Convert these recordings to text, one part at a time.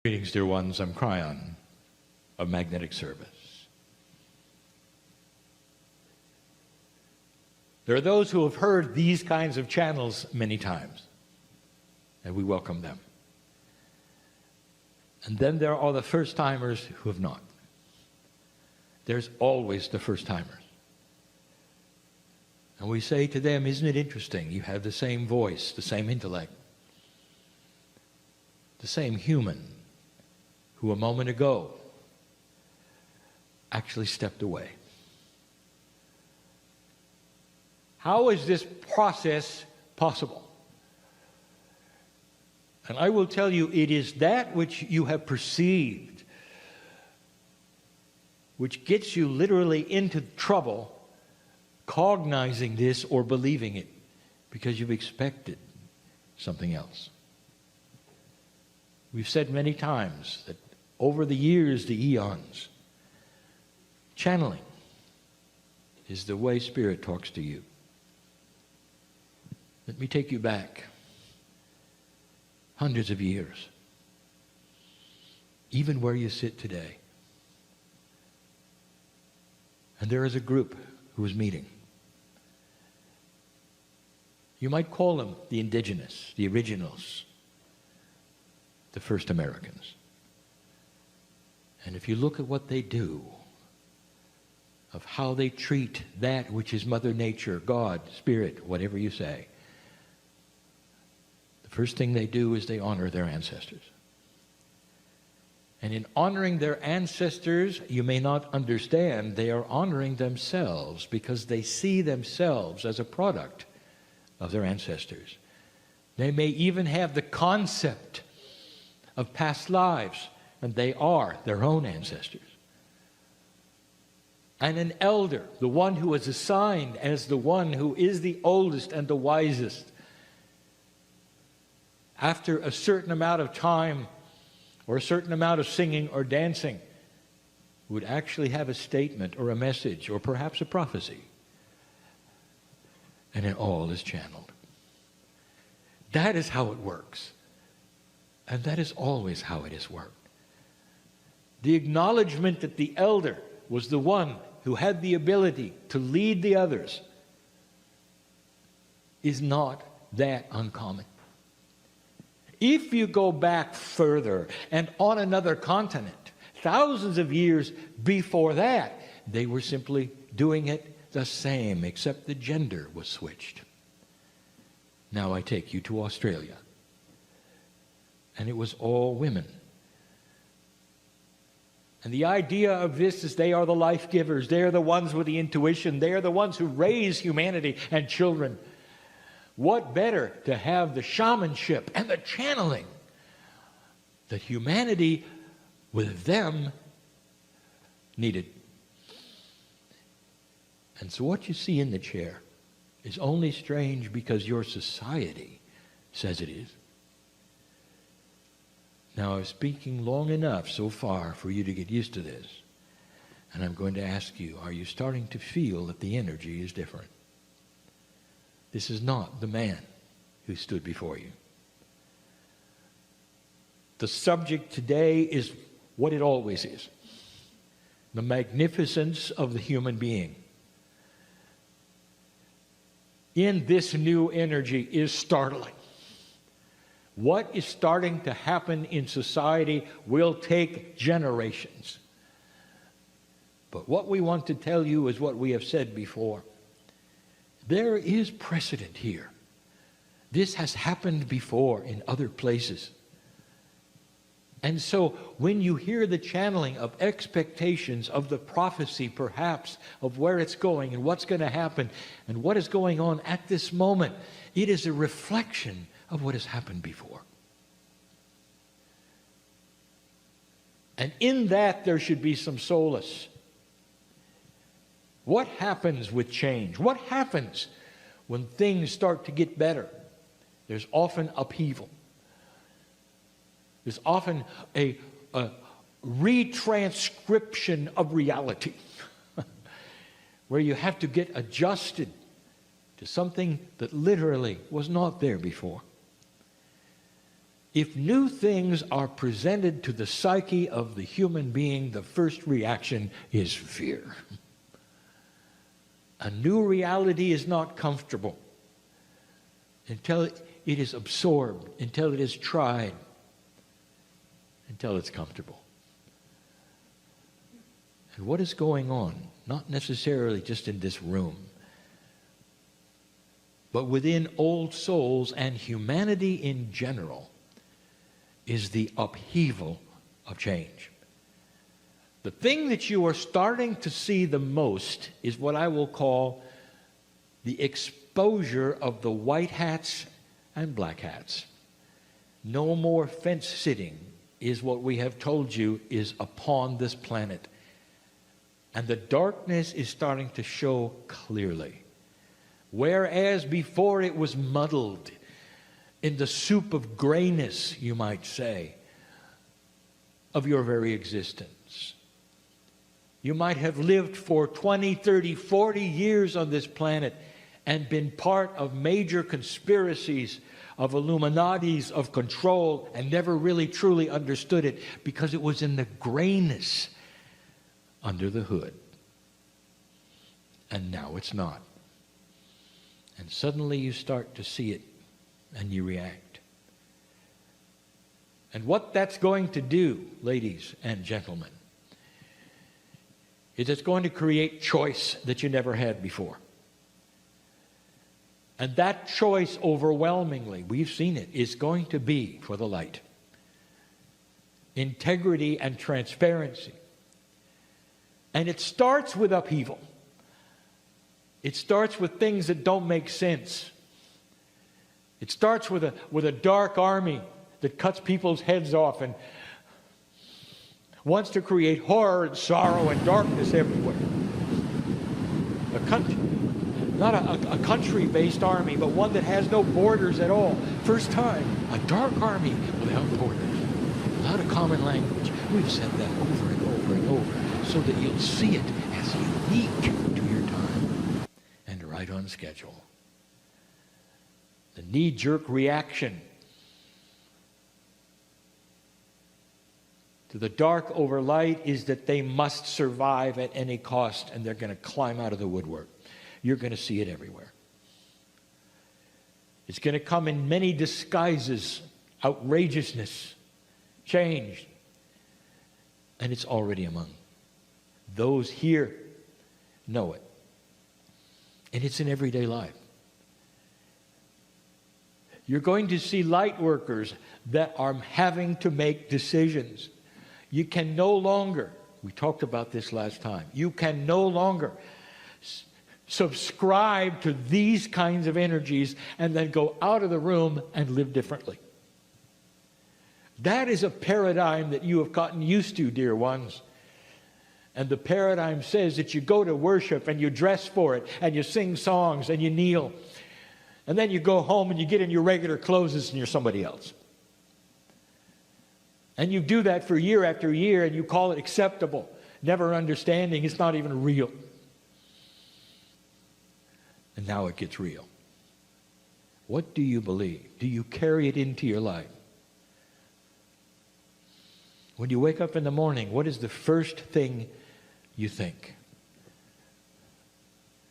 Greetings, dear ones. I'm Kryon of Magnetic Service. There are those who have heard these kinds of channels many times, and we welcome them. And then there are the first-timers who have not. There's always the first-timers. And we say to them, isn't it interesting? You have the same voice, the same intellect, the same human who a moment ago actually stepped away. How is this process possible? And I will tell you, it is that which you have perceived which gets you literally into trouble cognizing this or believing it because you've expected something else. We've said many times that over the years, the eons, channeling is the way Spirit talks to you. Let me take you back hundreds of years, even where you sit today. And there is a group who is meeting. You might call them the indigenous, the originals, the first Americans. And if you look at what they do, of how they treat that which is Mother Nature, God, Spirit, whatever you say, the first thing they do is they honor their ancestors. And in honoring their ancestors, you may not understand, they are honoring themselves because they see themselves as a product of their ancestors. They may even have the concept of past lives, and they are their own ancestors. And an elder, the one who is assigned as the one who is the oldest and the wisest, after a certain amount of time or a certain amount of singing or dancing, would actually have a statement or a message or perhaps a prophecy. And it all is channeled. That is how it works. And that is always how it has worked. The acknowledgement that the elder was the one who had the ability to lead the others is not that uncommon. If you go back further and on another continent, thousands of years before that, they were simply doing it the same, except the gender was switched. Now I take you to Australia. And it was all women. And the idea of this is they are the life givers. They are the ones with the intuition. They are the ones who raise humanity and children. What better to have the shamanship and the channeling that humanity with them needed. And so what you see in the chair is only strange because your society says it is. Now, I'm speaking long enough so far for you to get used to this. And I'm going to ask you, are you starting to feel that the energy is different? This is not the man who stood before you. The subject today is what it always is. The magnificence of the human being. In this new energy is startling. What is starting to happen in society will take generations. But what we want to tell you is what we have said before. There is precedent here. This has happened before in other places. And so when you hear the channeling of expectations of the prophecy, perhaps, of where it's going and what's going to happen and what is going on at this moment, it is a reflection of what has happened before. And in that there should be some solace. What happens with change? What happens when things start to get better? There's often upheaval. There's often a retranscription of reality where you have to get adjusted to something that literally was not there before. If new things are presented to the psyche of the human being, the first reaction is fear. A new reality is not comfortable until it is absorbed, until it is tried, until it's comfortable. And what is going on, not necessarily just in this room, but within old souls and humanity in general, is the upheaval of change. The thing that you are starting to see the most is what I will call the exposure of the white hats and black hats. No more fence sitting is what we have told you is upon this planet. And the darkness is starting to show clearly. Whereas before it was muddled in the soup of grayness, you might say, of your very existence. You might have lived for 20, 30, 40 years on this planet and been part of major conspiracies, of Illuminatis, of control, and never really truly understood it because it was in the grayness under the hood. And now it's not. And suddenly you start to see it and you react. And what that's going to do, ladies and gentlemen, is it's going to create choice that you never had before. And that choice overwhelmingly, we've seen it, is going to be for the light. Integrity and transparency. And it starts with upheaval. It starts with things that don't make sense. It starts with a dark army that cuts people's heads off and wants to create horror and sorrow and darkness everywhere. Not a country-based army, but one that has no borders at all. First time, a dark army without borders, without a common language. We've said that over and over and over so that you'll see it as unique to your time and right on schedule. The knee-jerk reaction to the dark over light is that they must survive at any cost, and they're going to climb out of the woodwork. You're going to see it everywhere. It's going to come in many disguises, outrageousness, change, and it's already among those here know it. And it's in everyday life. You're going to see light workers that are having to make decisions. You can no longer, we talked about this last time, you can no longer subscribe to these kinds of energies and then go out of the room and live differently. That is a paradigm that you have gotten used to, dear ones. And the paradigm says that you go to worship and you dress for it and you sing songs and you kneel. And then you go home and you get in your regular clothes and you're somebody else. And you do that for year after year and you call it acceptable, never understanding it's not even real. And now it gets real. What do you believe? Do you carry it into your life? When you wake up in the morning, what is the first thing you think?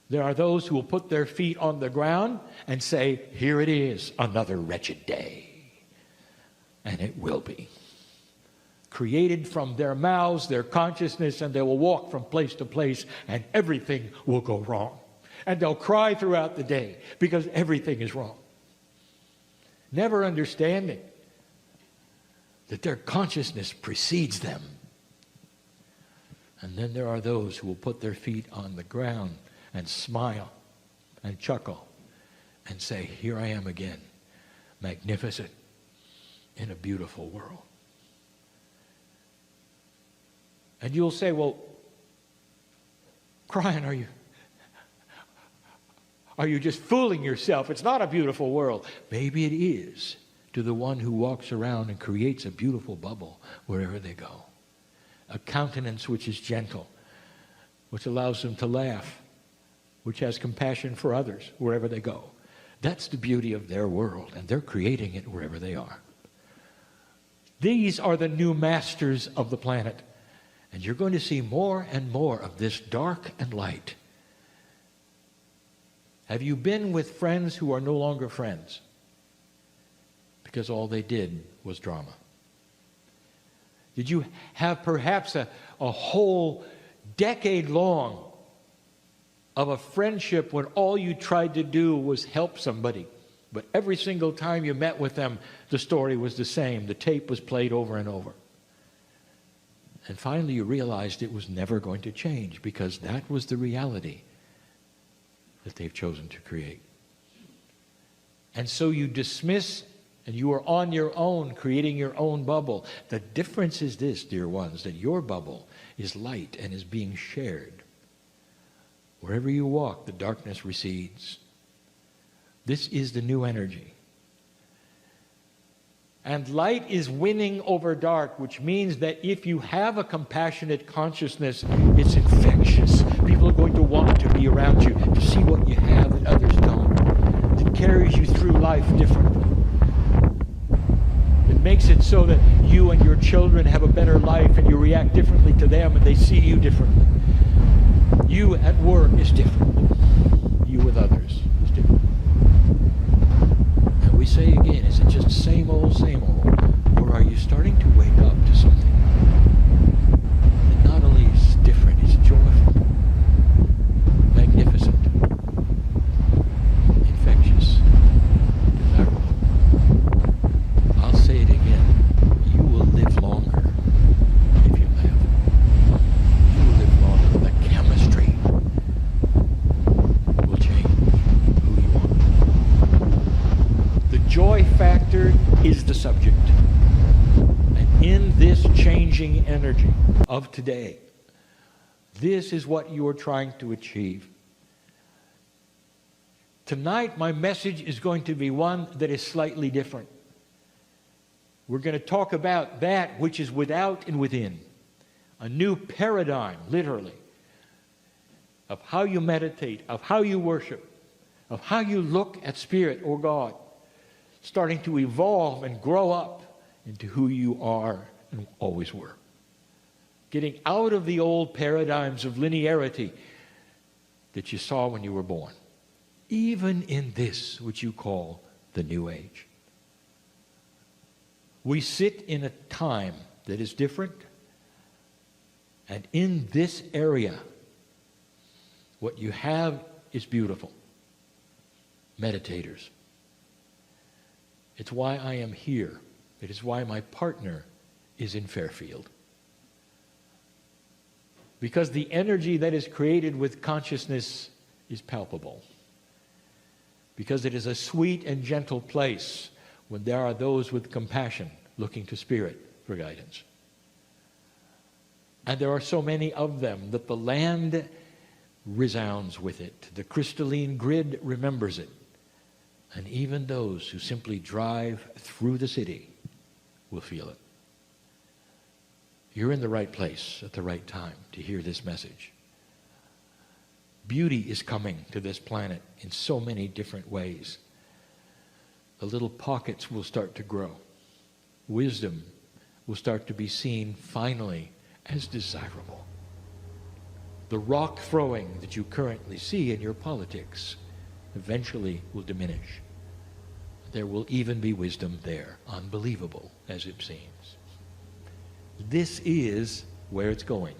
There are those who will put their feet on the ground and say, here it is, another wretched day. And it will be. Created from their mouths, their consciousness, and they will walk from place to place, and everything will go wrong. And they'll cry throughout the day because everything is wrong. Never understanding that their consciousness precedes them. And then there are those who will put their feet on the ground and smile and chuckle and say, here I am again, magnificent in a beautiful world. And you'll say, well, Kryon, are you just fooling yourself? It's not a beautiful world. Maybe it is to the one who walks around and creates a beautiful bubble wherever they go. A countenance which is gentle, which allows them to laugh, which has compassion for others wherever they go. That's the beauty of their world, and they're creating it wherever they are. These are the new masters of the planet. And you're going to see more and more of this dark and light. Have you been with friends who are no longer friends? Because all they did was drama. Did you have perhaps a whole decade long of a friendship when all you tried to do was help somebody? But every single time you met with them, the story was the same. The tape was played over and over. And finally you realized it was never going to change because that was the reality that they've chosen to create. And so you dismiss, and you are on your own, creating your own bubble. The difference is this, dear ones, that your bubble is light and is being shared. Wherever you walk, the darkness recedes. This is the new energy. And light is winning over dark, which means that if you have a compassionate consciousness, it's infectious. People are going to want to be around you, to see what you have that others don't. It carries you through life differently. It makes it so that you and your children have a better life and you react differently to them and they see you differently. You at work is different. You with others is different. And we say again, is it just same old, or are you starting to wake up to something that not only is different, it's joyful, magnificent, infectious, desirable? I'll say it again. You will live longer if you live. You will live longer. The chemistry will change who you are. The joy factor is the subject. And in this changing energy of today, this is what you are trying to achieve. Tonight, my message is going to be one that is slightly different. We're going to talk about that which is without and within. A new paradigm, literally, of how you meditate, of how you worship, of how you look at Spirit or God, starting to evolve and grow up into who you are and always were. Getting out of the old paradigms of linearity that you saw when you were born. Even in this, which you call the New Age. We sit in a time that is different, and in this area, what you have is beautiful. Meditators. It's why I am here. It is why my partner is in Fairfield. Because the energy that is created with consciousness is palpable. Because it is a sweet and gentle place when there are those with compassion looking to Spirit for guidance. And there are so many of them that the land resounds with it. The crystalline grid remembers it. And even those who simply drive through the city will feel it. You're in the right place at the right time to hear this message. Beauty is coming to this planet in so many different ways. The little pockets will start to grow. Wisdom will start to be seen finally as desirable. The rock throwing that you currently see in your politics eventually will diminish. There will even be wisdom there, unbelievable as it seems. This is where it's going.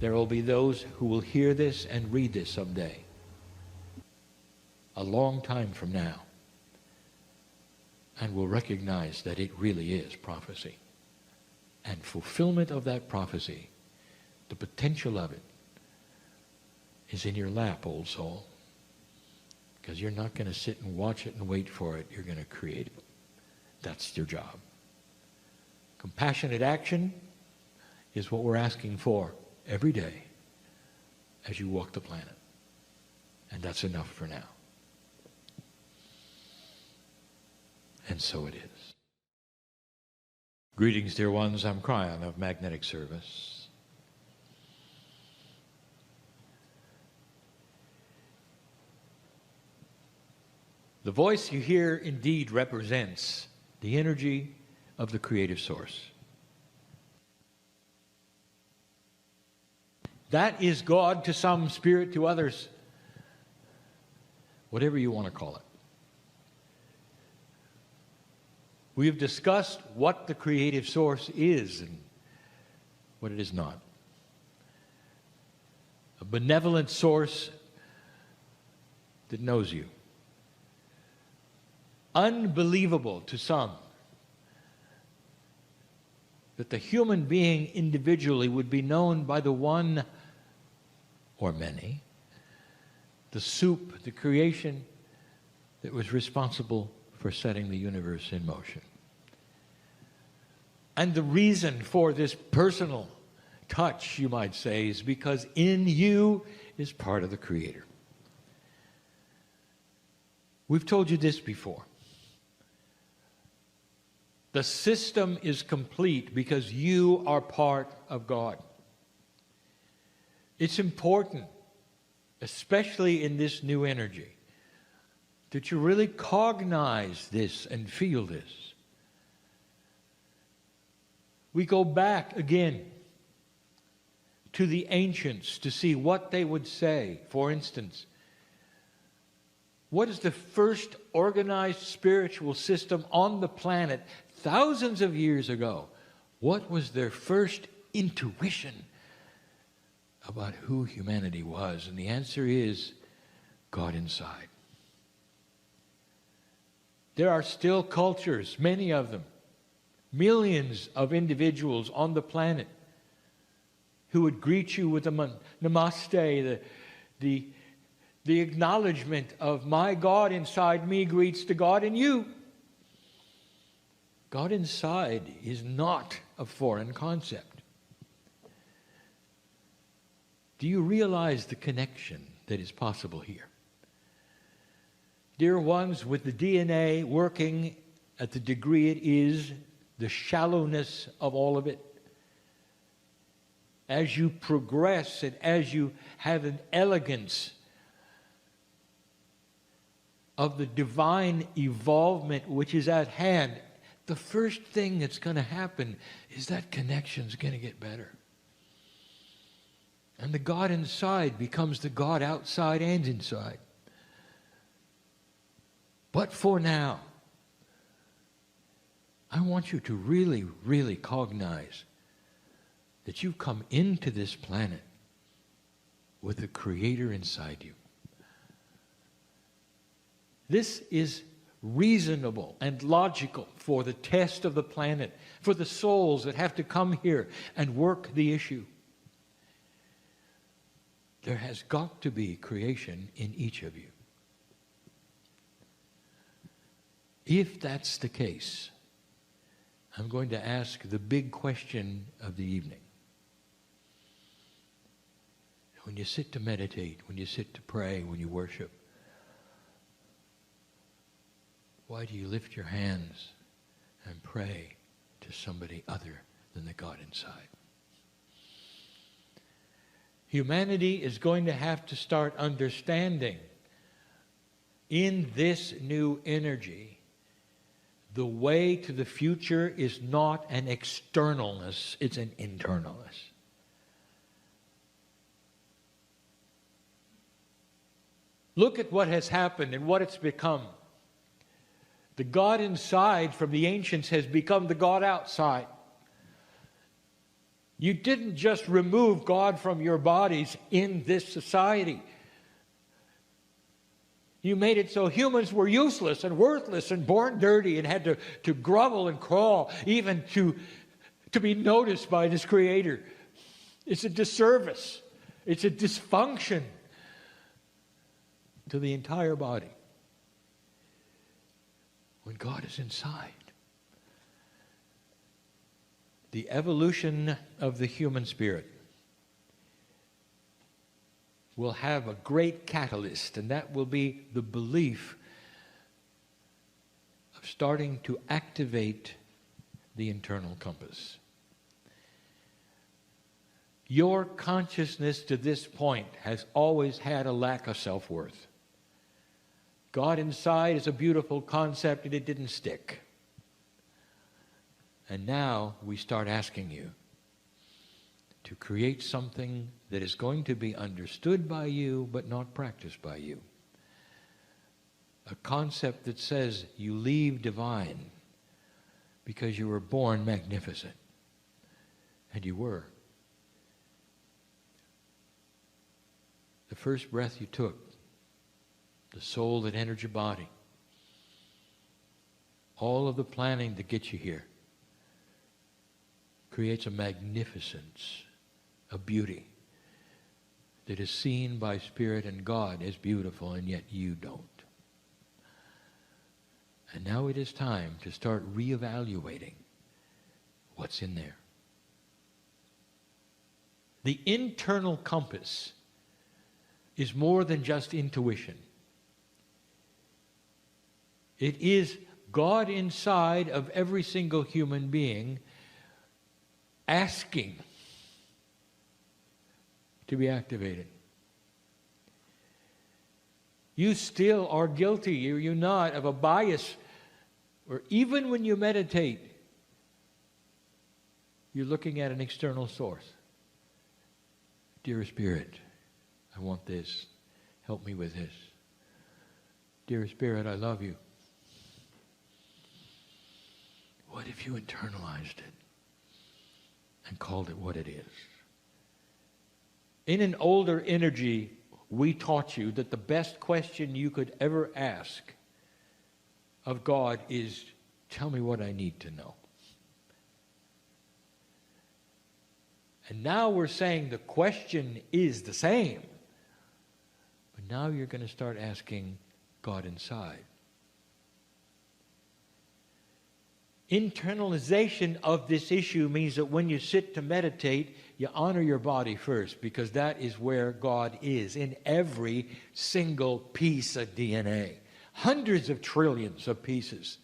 There will be those who will hear this and read this someday, a long time from now, and will recognize that it really is prophecy. And fulfillment of that prophecy, the potential of it, is in your lap, old soul. Because you're not going to sit and watch it and wait for it. You're going to create it. That's your job. Compassionate action is what we're asking for every day as you walk the planet. And that's enough for now. And so it is. Greetings, dear ones. I'm Kryon of Magnetic Service. The voice you hear indeed represents the energy of the creative source. That is God to some, spirit to others, whatever you want to call it. We have discussed what the creative source is and what it is not. A benevolent source that knows you. Unbelievable to some that the human being individually would be known by the one or many, the soup, the creation that was responsible for setting the universe in motion. And the reason for this personal touch, you might say, is because in you is part of the Creator. We've told you this before. The system is complete because you are part of God. It's important, especially in this new energy, that you really cognize this and feel this. We go back again to the ancients to see what they would say. For instance, what is the first organized spiritual system on the planet thousands of years ago? What was their first intuition about who humanity was? And the answer is God inside. There are still cultures, many of them, millions of individuals on the planet who would greet you with a namaste, the acknowledgement of my God inside me greets the God in you. God inside is not a foreign concept. Do you realize the connection that is possible here? Dear ones, with the DNA working at the degree it is, the shallowness of all of it, as you progress and as you have an elegance of the divine evolvement which is at hand, the first thing that's going to happen is that connection's going to get better. And the God inside becomes the God outside and inside. But for now, I want you to really, really cognize that you've come into this planet with the Creator inside you. This is reasonable and logical for the test of the planet, for the souls that have to come here and work the issue. There has got to be creation in each of you. If that's the case, I'm going to ask the big question of the evening. When you sit to meditate, when you sit to pray, when you worship, why do you lift your hands and pray to somebody other than the God inside? Humanity is going to have to start understanding in this new energy, the way to the future is not an externalness, it's an internalness. Look at what has happened and what it's become. The God inside from the ancients has become the God outside. You didn't just remove God from your bodies in this society. You made it so humans were useless and worthless and born dirty and had to grovel and crawl even to be noticed by this Creator. It's a disservice. It's a dysfunction to the entire body. When God is inside, the evolution of the human spirit will have a great catalyst, and that will be the belief of starting to activate the internal compass. Your consciousness to this point has always had a lack of self-worth. God inside is a beautiful concept, and it didn't stick. And now we start asking you to create something that is going to be understood by you but not practiced by you. A concept that says you leave divine because you were born magnificent. And you were. The first breath you took, the soul that entered your body, all of the planning to get you here creates a magnificence, a beauty that is seen by Spirit and God as beautiful, and yet you don't. And now it is time to start reevaluating what's in there. The internal compass is more than just intuition. It is God inside of every single human being asking to be activated. You still are guilty, are you not, of a bias where even when you meditate, you're looking at an external source. Dear Spirit, I want this. Help me with this. Dear Spirit, I love you. What if you internalized it and called it what it is? In an older energy, we taught you that the best question you could ever ask of God is, tell me what I need to know. And now we're saying the question is the same. But now you're going to start asking God inside. Internalization of this issue means that when you sit to meditate, you honor your body first, because that is where God is in every single piece of DNA. Hundreds of trillions of pieces.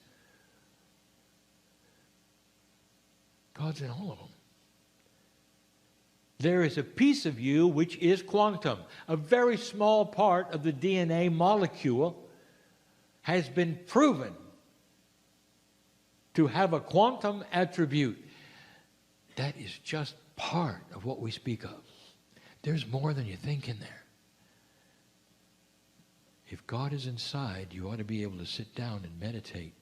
God's in all of them. There is a piece of you which is quantum. A very small part of the DNA molecule has been proven to have a quantum attribute. That is just part of what we speak of. There's more than you think in there. If God is inside, you ought to be able to sit down and meditate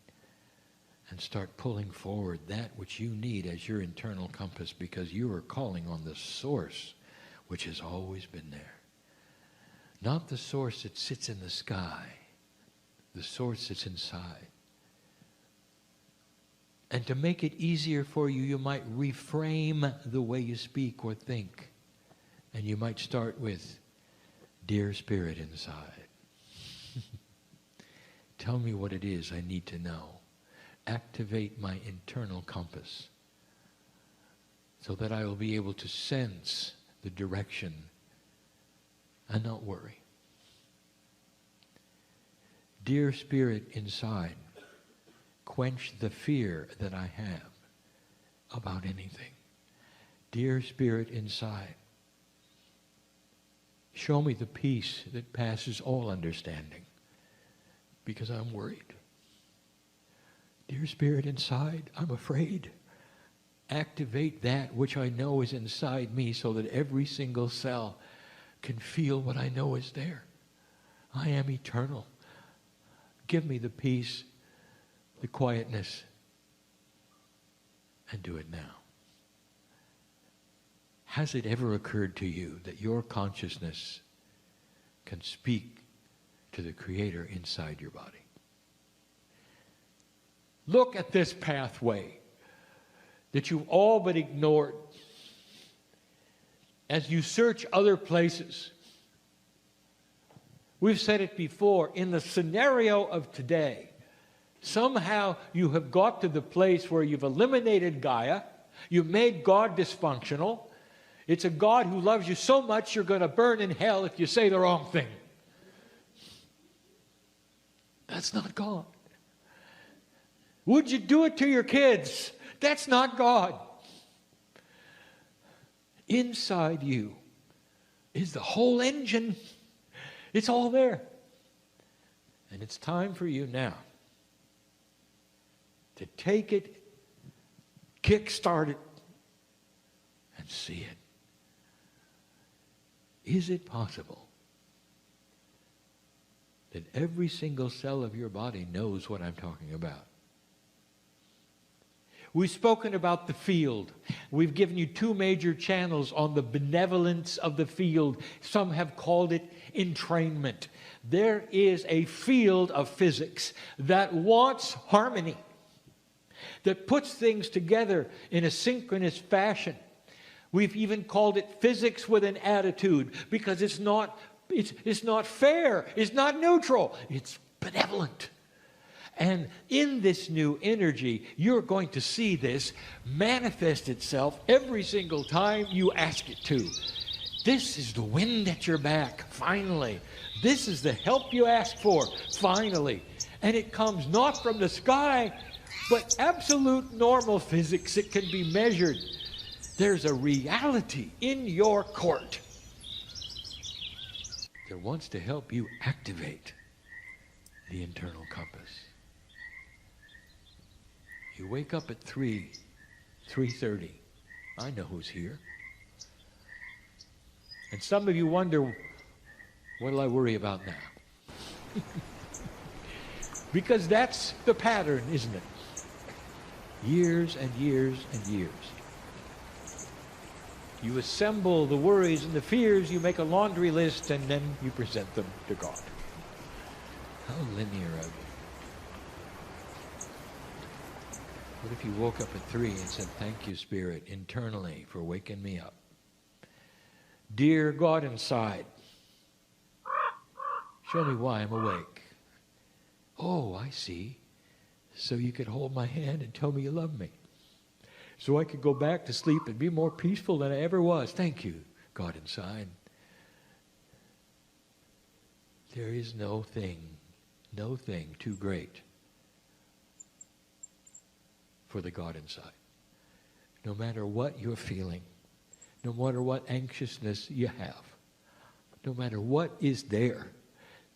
and start pulling forward that which you need as your internal compass, because you are calling on the source which has always been there. Not the source that sits in the sky, the source that's inside. And to make it easier for you, you might reframe the way you speak or think. And you might start with, Dear Spirit inside, tell me what it is I need to know. Activate my internal compass so that I will be able to sense the direction and not worry. Dear Spirit inside, quench the fear that I have about anything. Dear Spirit inside, show me the peace that passes all understanding, because I'm worried. Dear Spirit inside, I'm afraid. Activate that which I know is inside me so that every single cell can feel what I know is there. I am eternal. Give me the peace, the quietness, and do it now. Has it ever occurred to you that your consciousness can speak to the Creator inside your body? Look at this pathway that you've all but ignored as you search other places. We've said it before, in the scenario of today, somehow you have got to the place where you've eliminated Gaia, you've made God dysfunctional. It's a God who loves you so much you're going to burn in hell if you say the wrong thing. That's not God. Would you do it to your kids? That's not God. Inside you is the whole engine. It's all there. And it's time for you now to take it kickstart it, and see it. Is it possible that every single cell of your body knows what I'm talking about? We've spoken about the field. We've given you two major channels on the benevolence of the field. Some have called it entrainment. There is a field of physics that wants harmony, that puts things together in a synchronous fashion. We've even called it physics with an attitude, because it's not fair, it's not neutral, it's benevolent. And in this new energy, you're going to see this manifest itself every single time you ask it to. This is the wind at your back, finally. This is the help you ask for, finally. And it comes not from the sky, but absolute normal physics. It can be measured. There's a reality in your court that wants to help you activate the internal compass. You wake up at 3:30. I know who's here. And some of you wonder, what'll I worry about now? Because that's the pattern, isn't it? Years and years and years. You assemble the worries and the fears, you make a laundry list, and then you present them to God. How linear of you. What if you woke up at 3 and said, thank you, Spirit, internally for waking me up? Dear God inside, show me why I'm awake. Oh, I see. So you could hold my hand and tell me you love me. So I could go back to sleep and be more peaceful than I ever was. Thank you, God inside. There is no thing too great for the God inside. No matter what you're feeling, no matter what anxiousness you have, no matter what is there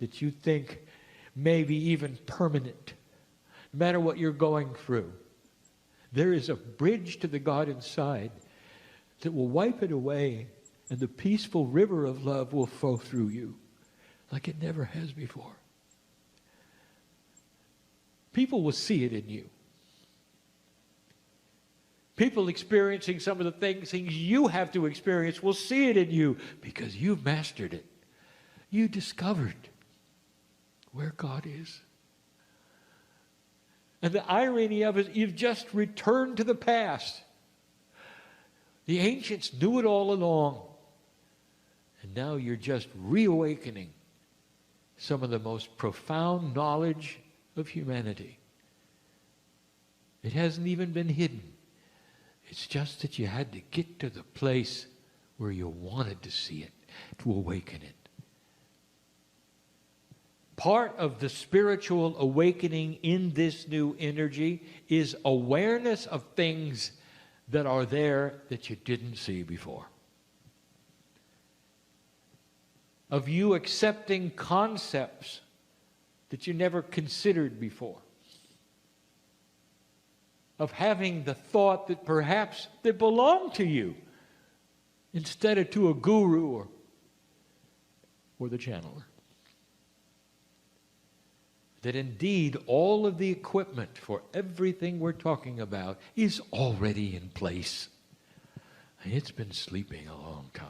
that you think may be even permanent, no matter what you're going through, there is a bridge to the God inside that will wipe it away, and the peaceful river of love will flow through you like it never has before. People will see it in you. People experiencing some of the things you have to experience will see it in you because you've mastered it. You discovered where God is. And the irony of it, you've just returned to the past. The ancients knew it all along. And now you're just reawakening some of the most profound knowledge of humanity. It hasn't even been hidden. It's just that you had to get to the place where you wanted to see it, to awaken it. Part of the spiritual awakening in this new energy is awareness of things that are there that you didn't see before. Of you accepting concepts that you never considered before. Of having the thought that perhaps they belong to you instead of to a guru or the channeler. That indeed all of the equipment for everything we're talking about is already in place. And it's been sleeping a long time.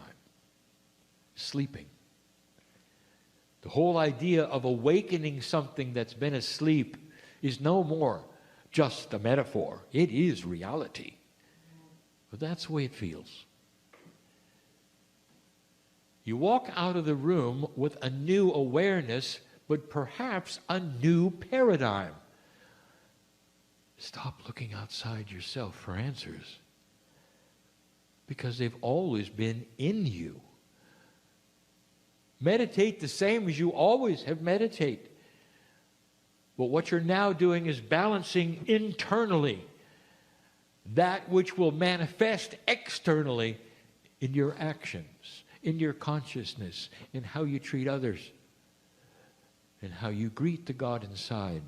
Sleeping. The whole idea of awakening something that's been asleep is no more just a metaphor. It is reality. But that's the way it feels. You walk out of the room with a new awareness, but perhaps a new paradigm. Stop looking outside yourself for answers, because they've always been in you. Meditate the same as you always have meditated. But what you're now doing is balancing internally that which will manifest externally in your actions, in your consciousness, in how you treat others, and how you greet the God inside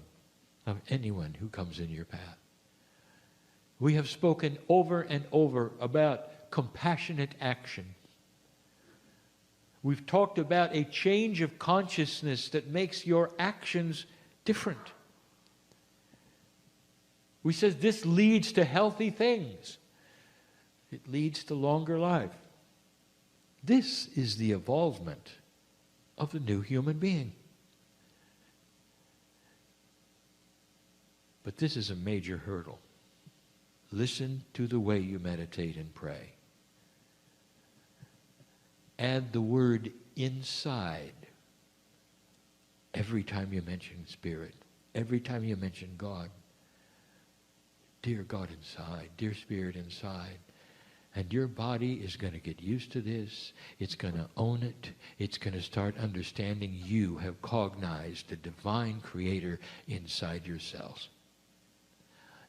of anyone who comes in your path. We have spoken over and over about compassionate action. We've talked about a change of consciousness that makes your actions different. We said this leads to healthy things. It leads to longer life. This is the evolvement of the new human being. But this is a major hurdle. Listen to the way you meditate and pray. Add the word inside every time you mention Spirit, every time you mention God. Dear God inside, dear Spirit inside. And your body is going to get used to this. It's going to own it. It's going to start understanding you have cognized the divine creator inside yourselves.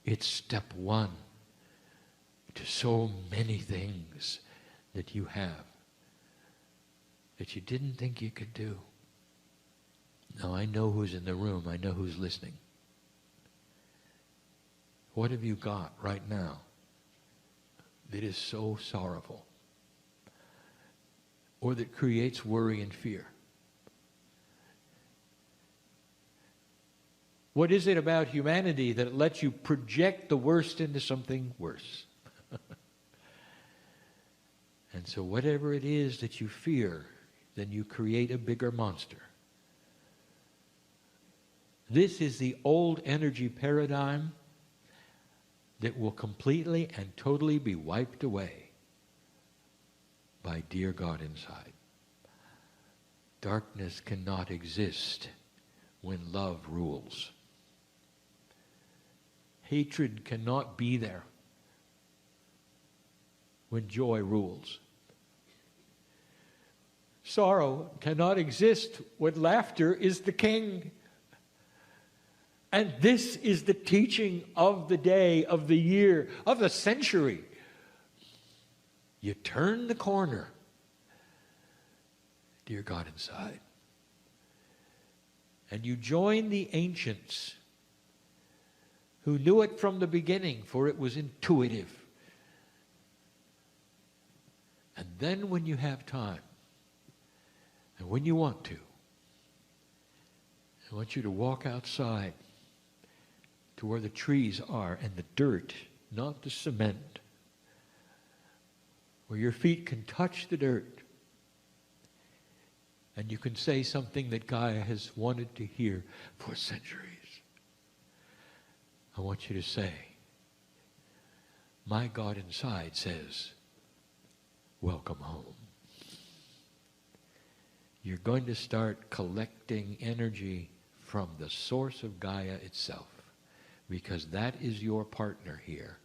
It's step one to so many things that you have that you didn't think you could do. Now I know who's in the room. I know who's listening. What have you got right now that is so sorrowful or that creates worry and fear? What is it about humanity that lets you project the worst into something worse? And so whatever it is that you fear, then you create a bigger monster. This is the old energy paradigm that will completely and totally be wiped away by dear God inside. Darkness cannot exist when love rules. Hatred cannot be there when joy rules. Sorrow cannot exist when laughter is the king. And this is the teaching of the day, of the year, of the century. You turn the corner, dear God inside, and you join the ancients who knew it from the beginning, for it was intuitive. And then when you have time, and when you want to, I want you to walk outside to where the trees are and the dirt, not the cement, where your feet can touch the dirt. And you can say something that Gaia has wanted to hear for centuries. I want you to say, my God inside says, welcome home. You're going to start collecting energy from the source of Gaia itself, because that is your partner here.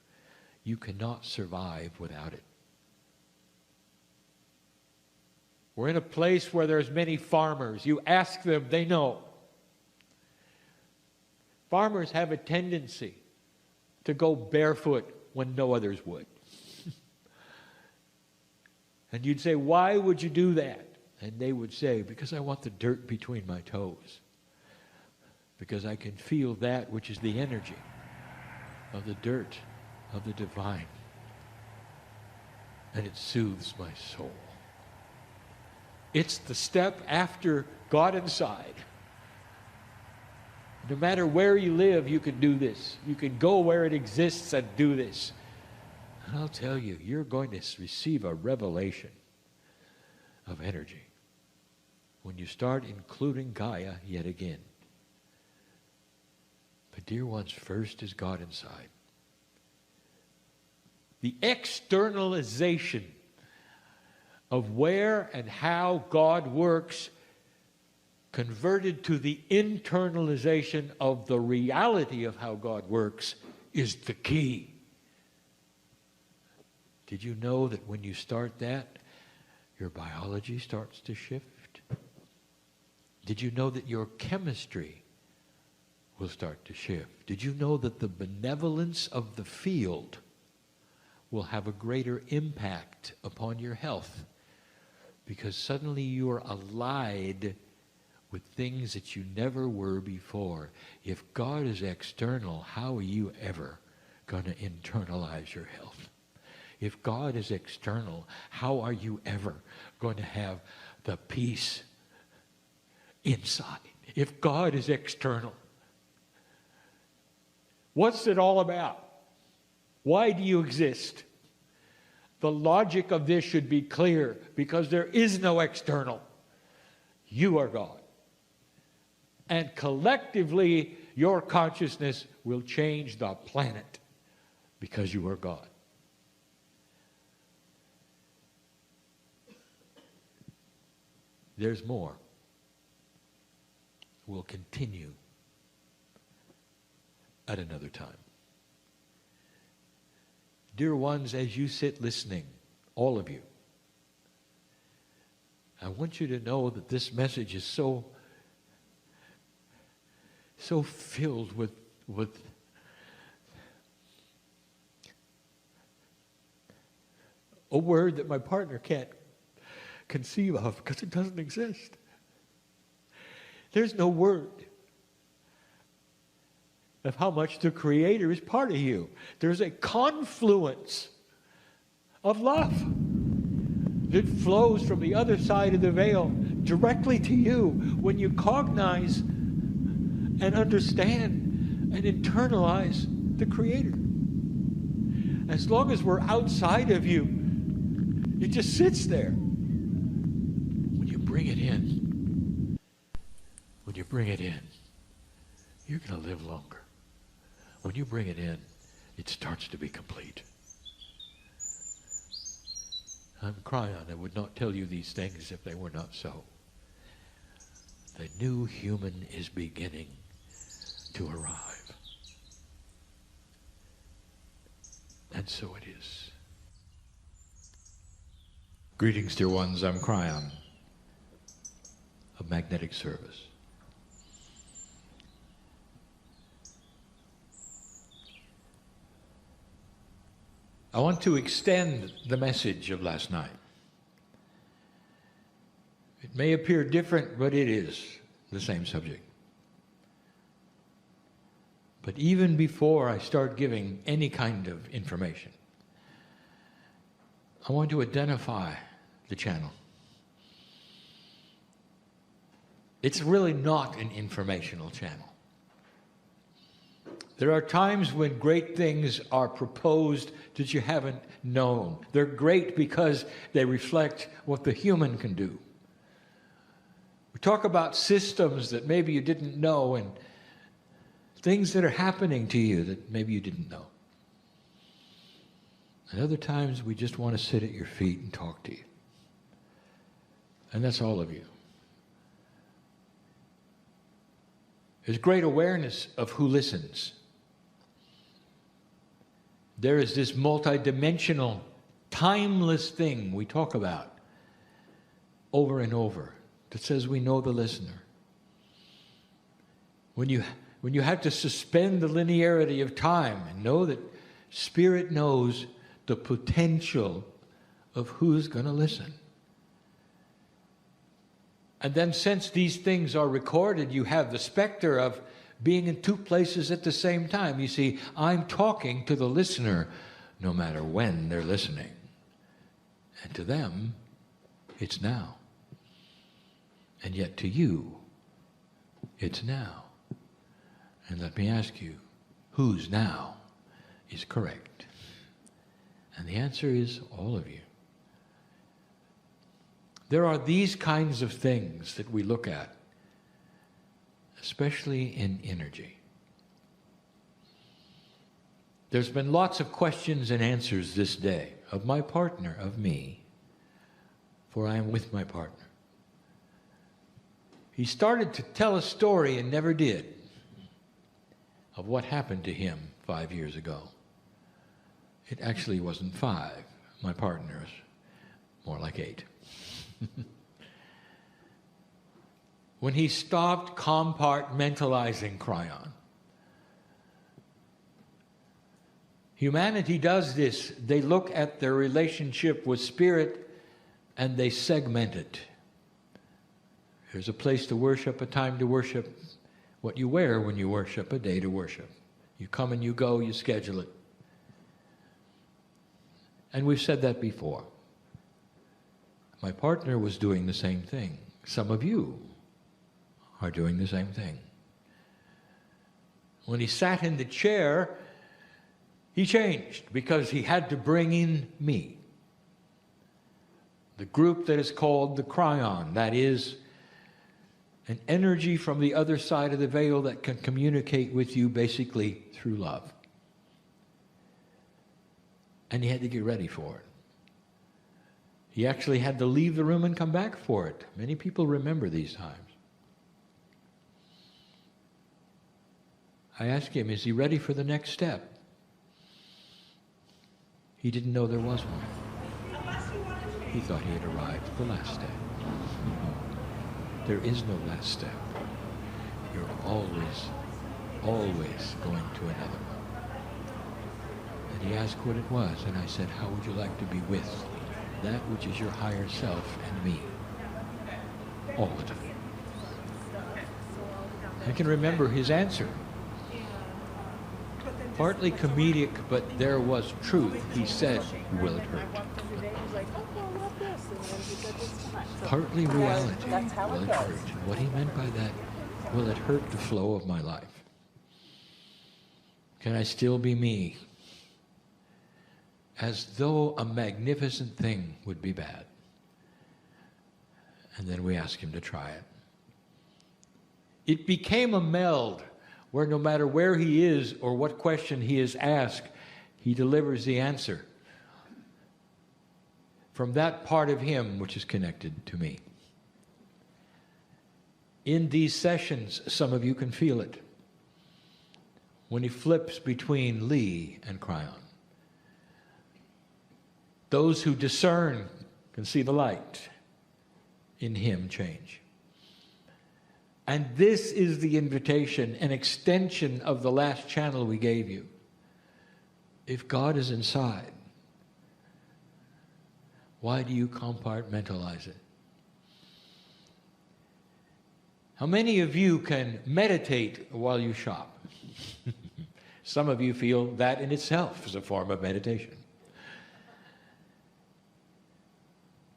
You cannot survive without it. We're in a place where there's many farmers. You ask them, they know. Farmers have a tendency to go barefoot when no others would. And you'd say, why would you do that? And they would say, because I want the dirt between my toes. Because I can feel that which is the energy of the dirt, of the divine. And it soothes my soul. It's the step after God inside. No matter where you live, you can do this. You can go where it exists and do this. And I'll tell you, you're going to receive a revelation of energy when you start including Gaia yet again. But dear ones, first is God inside. The externalization of where and how God works converted to the internalization of the reality of how God works is the key. Did you know that when you start that, your biology starts to shift? Did you know that your chemistry will start to shift? Did you know that the benevolence of the field will have a greater impact upon your health? Because suddenly you are allied with things that you never were before. If God is external, how are you ever going to internalize your health. If God is external, how are you ever going to have the peace inside? If God is external, what's it all about? Why do you exist? The logic of this should be clear, because there is no external. You are God. And collectively, your consciousness will change the planet because you are God. There's more. We'll continue at another time. Dear ones, as you sit listening, all of you, I want you to know that this message is so filled with a word that my partner can't conceive of because it doesn't exist. There's no word of how much the Creator is part of you. There's a confluence of love that flows from the other side of the veil directly to you when you cognize and understand and internalize the Creator. As long as we're outside of you, it just sits there. When you bring it in, you're going to live longer. When you bring it in, it starts to be complete. I'm Kryon. I would not tell you these things if they were not so. The new human is beginning to arrive. And so it is. Greetings, dear ones. I'm Kryon. A magnetic service. I want to extend the message of last night. It may appear different, but it is the same subject. But even before I start giving any kind of information, I want to identify the channel. It's really not an informational channel. There are times when great things are proposed that you haven't known. They're great because they reflect what the human can do. We talk about systems that maybe you didn't know and things that are happening to you that maybe you didn't know. And other times we just want to sit at your feet and talk to you. And that's all of you. There's great awareness of who listens. There is this multidimensional, timeless thing we talk about over and over that says we know the listener. When you have to suspend the linearity of time and know that Spirit knows the potential of who's going to listen. And then since these things are recorded, you have the specter of being in two places at the same time. You see, I'm talking to the listener no matter when they're listening. And to them, it's now. And yet to you, it's now. And let me ask you, whose now is correct? And the answer is all of you. There are these kinds of things that we look at, especially in energy. There's been lots of questions and answers this day of my partner, of me, for I am with my partner. He started to tell a story and never did of what happened to him 5 years ago. It actually wasn't 5. My partner is more like 8. When he stopped compartmentalizing Kryon. Humanity does this. They look at their relationship with Spirit and they segment it. There's a place to worship, a time to worship, what you wear when you worship, a day to worship. You come and you go, you schedule it. And we've said that before. My partner was doing the same thing. Some of you are doing the same thing. When he sat in the chair, he changed because he had to bring in me. The group that is called the Kryon, that is an energy from the other side of the veil that can communicate with you basically through love. And he had to get ready for it. He actually had to leave the room and come back for it. Many people remember these times. I asked him, is he ready for the next step? He didn't know there was one. He thought he had arrived at the last step. There is no last step. You're always, always going to another one. And he asked what it was, and I said, how would you like to be with that which is your higher self and me? All the time. I can remember his answer. Partly comedic, but there was truth. He said, will it hurt? Partly reality. Will it hurt? And what he meant by that, will it hurt the flow of my life? Can I still be me? As though a magnificent thing would be bad. And then we asked him to try it. It became a meld where no matter where he is or what question he is asked, he delivers the answer from that part of him which is connected to me. In these sessions, some of you can feel it. When he flips between Lee and Kryon. Those who discern can see the light in him change. And this is the invitation, an extension of the last channel we gave you. If God is inside, why do you compartmentalize it? How many of you can meditate while you shop? Some of you feel that in itself is a form of meditation.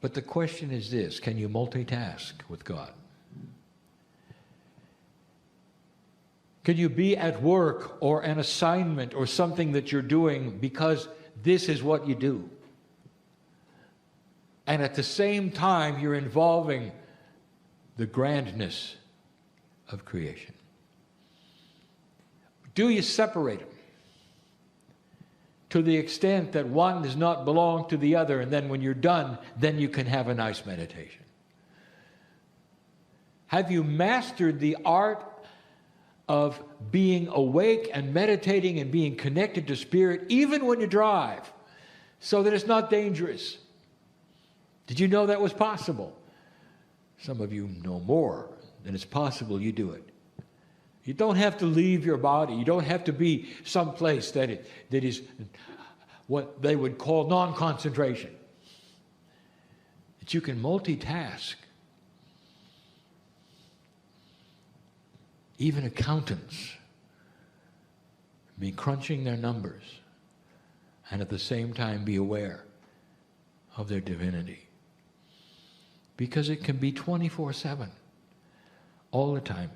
But the question is this, can you multitask with God? Can you be at work or an assignment or something that you're doing because this is what you do? And at the same time, you're involving the grandness of creation. Do you separate them? To the extent that one does not belong to the other, and then when you're done, then you can have a nice meditation. Have you mastered the art of being awake and meditating and being connected to Spirit, even when you drive, so that it's not dangerous? Did you know that was possible? Some of you know more than it's possible you do it. You don't have to leave your body. You don't have to be someplace that is what they would call non-concentration. That you can multitask. Even accountants be crunching their numbers and at the same time be aware of their divinity. Because it can be 24/7, all the time.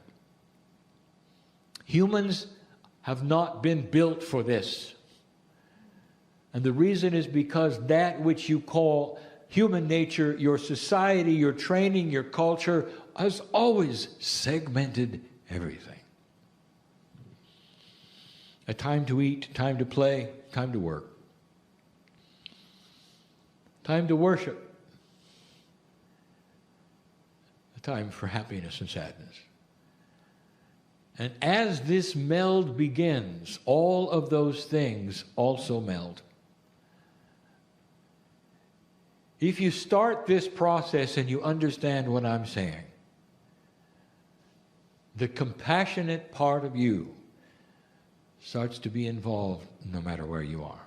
Humans have not been built for this. And the reason is because that which you call human nature, your society, your training, your culture, has always segmented everything. A time to eat, time to play, time to work. Time to worship. A time for happiness and sadness. And as this meld begins, all of those things also meld. If you start this process and you understand what I'm saying, the compassionate part of you starts to be involved no matter where you are,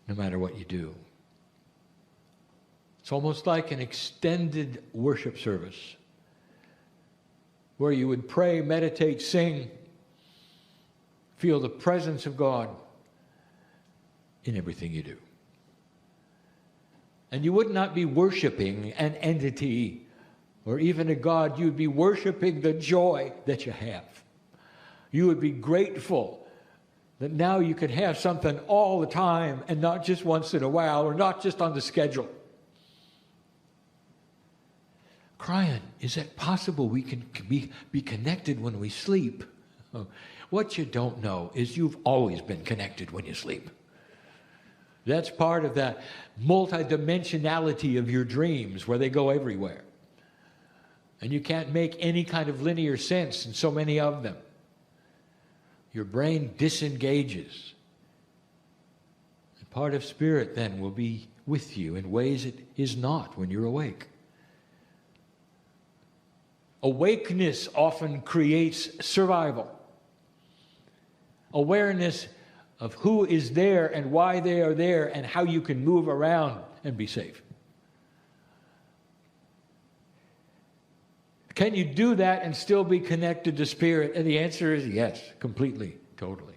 no matter what you do. It's almost like an extended worship service where you would pray, meditate, sing, feel the presence of God in everything you do. And you would not be worshiping an entity or even a God. You'd be worshiping the joy that you have. You would be grateful that now you could have something all the time and not just once in a while or not just on the schedule. Kryon, is it possible we can be connected when we sleep? What you don't know is you've always been connected when you sleep. That's part of that multidimensionality of your dreams where they go everywhere. And you can't make any kind of linear sense in so many of them. Your brain disengages. And part of spirit then will be with you in ways it is not when you're awake. Awakeness often creates survival. Awareness of who is there and why they are there and how you can move around and be safe. Can you do that and still be connected to spirit? And the answer is yes, completely, totally.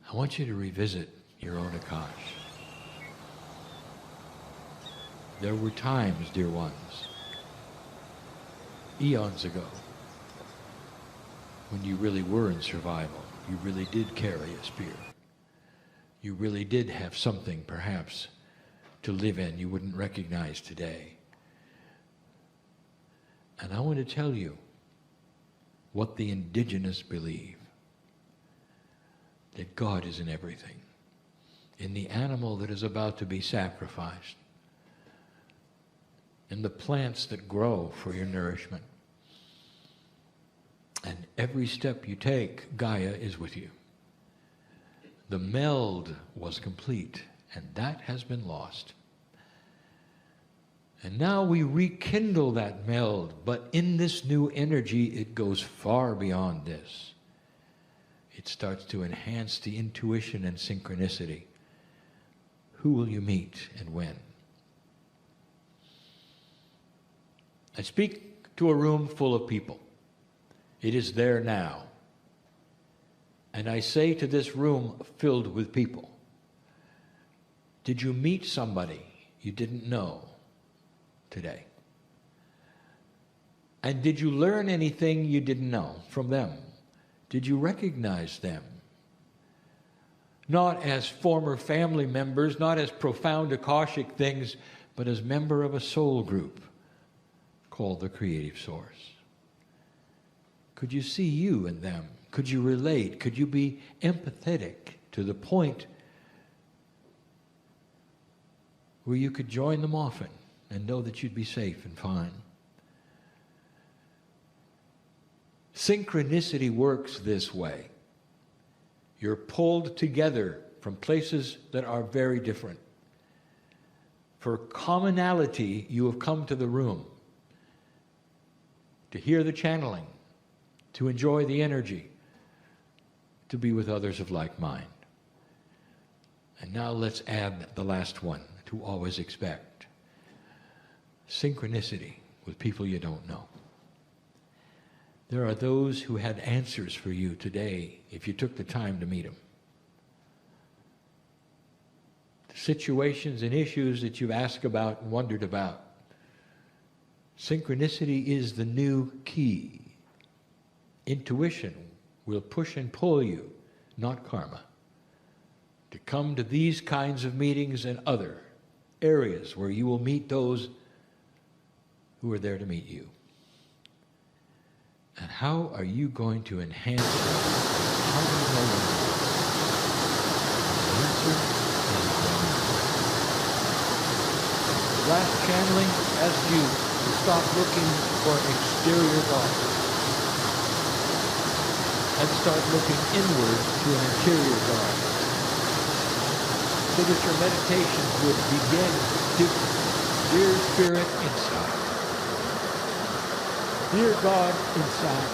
I want you to revisit your own Akash. There were times, dear ones, eons ago, when you really were in survival. You really did carry a spear. You really did have something, perhaps, to live in you wouldn't recognize today. And I want to tell you what the indigenous believe. That God is in everything. In the animal that is about to be sacrificed. In the plants that grow for your nourishment. And every step you take, Gaia is with you. The meld was complete, and that has been lost. And now we rekindle that meld, but in this new energy, it goes far beyond this. It starts to enhance the intuition and synchronicity. Who will you meet and when? I speak to a room full of people. It is there now. And I say to this room filled with people, did you meet somebody you didn't know today? And did you learn anything you didn't know from them? Did you recognize them? Not as former family members, not as profound Akashic things, but as member of a soul group called the Creative Source. Could you see you in them? Could you relate? Could you be empathetic to the point where you could join them often and know that you'd be safe and fine? Synchronicity works this way. You're pulled together from places that are very different. For commonality, you have come to the room to hear the channeling, to enjoy the energy, to be with others of like mind. And now let's add the last one, to always expect. Synchronicity with people you don't know. There are those who had answers for you today if you took the time to meet them. The situations and issues that you've asked about and wondered about. Synchronicity is the new key. Intuition will push and pull you, not karma, to come to these kinds of meetings and other areas where you will meet those who are there to meet you. And how are you going to enhance it? How do you know when? The answer is when. Last channeling asked you to stop looking for an exterior God and start looking inward to an interior God, so that your meditations would begin different. Dear Spirit inside. Dear God inside.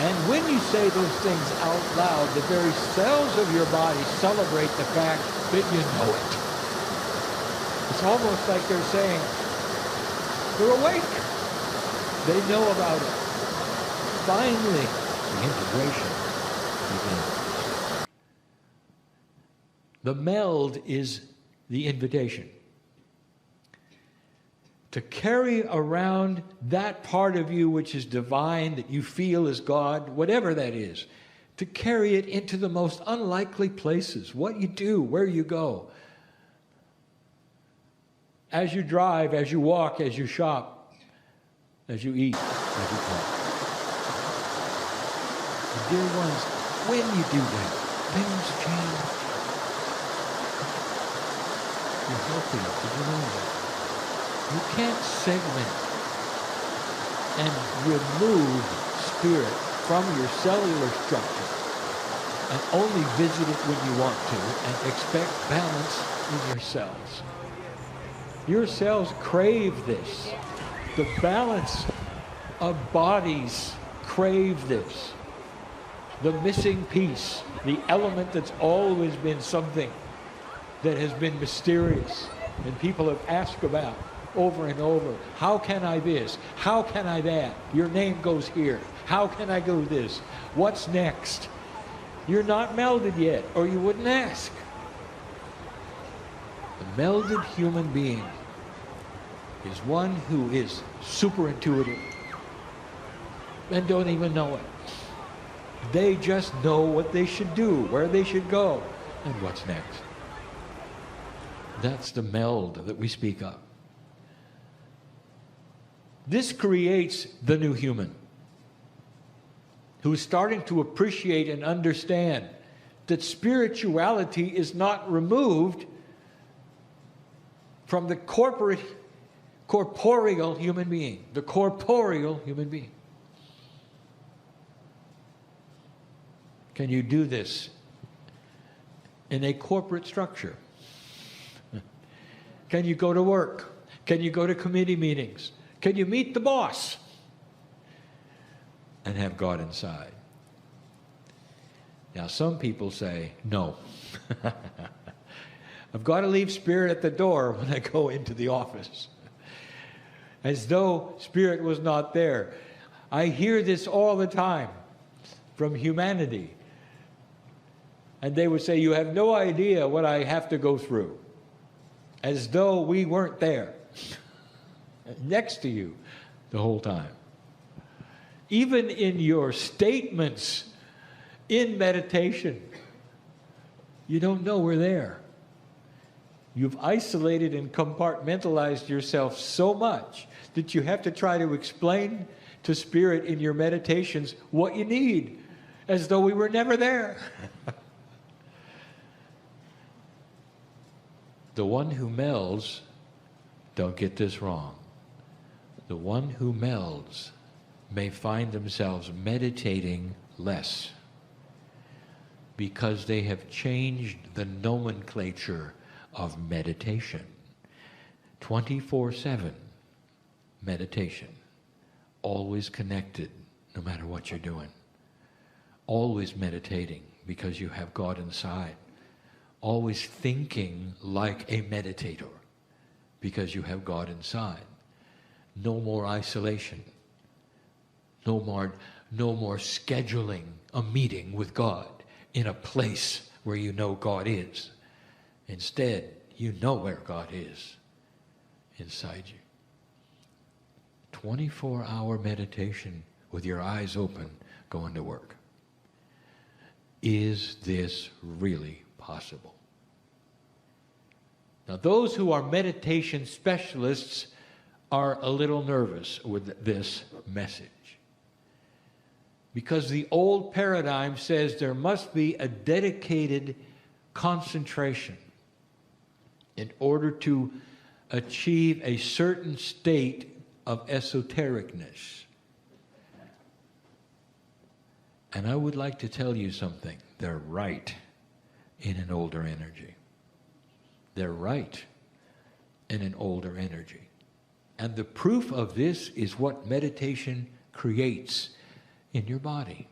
And when you say those things out loud, the very cells of your body celebrate the fact that you know it. It's almost like they're saying, they're awake. They know about it. Finally, the integration begins. The meld is the invitation. To carry around that part of you which is divine, that you feel is God, whatever that is, to carry it into the most unlikely places, what you do, where you go. As you drive, as you walk, as you shop, as you eat, as you talk. And dear ones, when you do that, things change. You're healthier. Did you know that? You can't segment and remove spirit from your cellular structure and only visit it when you want to and expect balance in your cells. Your cells crave this. The balance of bodies crave this. The missing piece, the element that's always been something that has been mysterious and people have asked about over and over. How can I this? How can I that? Your name goes here. How can I go this? What's next? You're not melded yet, or you wouldn't ask. The melded human being is one who is super intuitive and don't even know it. They just know what they should do, where they should go, and what's next. That's the meld that we speak of. This creates the new human, who is starting to appreciate and understand that spirituality is not removed from the corporeal human being, the corporeal human being. Can you do this in a corporate structure? Can you go to work? Can you go to committee meetings? Can you meet the boss and have God inside? Now, some people say, no. I've got to leave spirit at the door when I go into the office. As though spirit was not there. I hear this all the time from humanity. And they would say, you have no idea what I have to go through. As though we weren't there. Next to you the whole time. Even in your statements in meditation, you don't know we're there. You've isolated and compartmentalized yourself so much that you have to try to explain to spirit in your meditations what you need, as though we were never there. The one who melds, don't get this wrong, the one who melds may find themselves meditating less because they have changed the nomenclature of meditation. 24/7 meditation. Always connected, no matter what you're doing. Always meditating because you have God inside. Always thinking like a meditator because you have God inside. No more isolation. No more scheduling a meeting with God in a place where you know God is. Instead, you know where God is inside you. 24-hour meditation with your eyes open going to work. Is this really possible? Now, those who are meditation specialists are a little nervous with this message. Because the old paradigm says there must be a dedicated concentration in order to achieve a certain state of esotericness. And I would like to tell you something. They're right in an older energy. They're right in an older energy. And the proof of this is what meditation creates in your body.